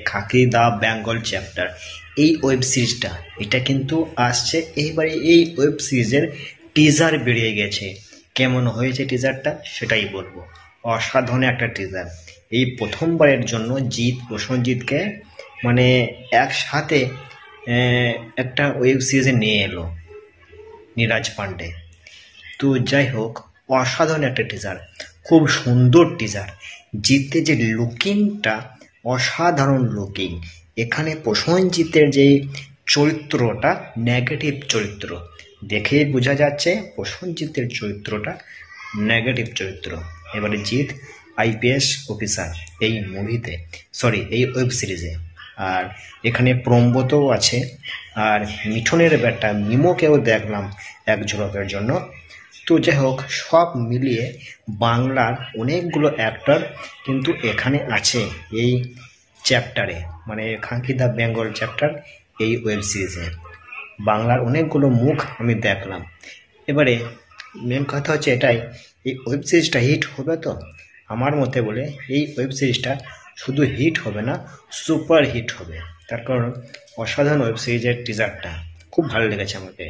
খাকি দা Bengal chapter এই web সিরিজটা, এটা কিন্তু আসছে এইবারে। এই ওয়েব সিরিজের টিজার বেরিয়ে গেছে, কেমন হয়েছে টিজারটা সেটাই বলবো। অসাধারণ একটা টিজার। এই প্রথমবারের জন্য প্রসেনজিৎকে মানে একসাথে একটা ওয়েব সিরিজে নিয়ে এলো নীরাজ পান্ডে। তো যাই হোক, অসাধারণ একটা টিজার, খুব সুন্দর টিজার। জিতের যে লুকিংটা অসাধারণ লুকিং। এখানে প্রসেনজিতের যে চরিত্রটা নেগেটিভ চরিত্র, দেখেই বোঝা যাচ্ছে প্রসেনজিতের চরিত্রটা নেগেটিভ চরিত্র। এবারে জিৎ আইপিএস অফিসার এই মুভিতে, এই ওয়েব সিরিজে। আর এখানে প্রম্বতও আছে, আর মিঠুনের বেটা মিমোকেও দেখলাম এক ঝলকের জন্য। তো যাই হোক, সব মিলিয়ে বাংলার অনেকগুলো অ্যাক্টর কিন্তু এখানে আছে এই চ্যাপ্টারে, মানে খাকি দা বেঙ্গল চ্যাপ্টার এই ওয়েব সিরিজে। বাংলার অনেকগুলো মুখ আমি দেখলাম। এবারে মেন কথা হচ্ছে এটাই, এই ওয়েব সিরিজটা হিট হবে তো? আমার মতে বলে এই ওয়েব সিরিজটা শুধু হিট হবে না, সুপার হিট হবে। তার কারণ অসাধারণ ওয়েব সিরিজের টিজারটা খুব ভালো লেগেছে আমাকে।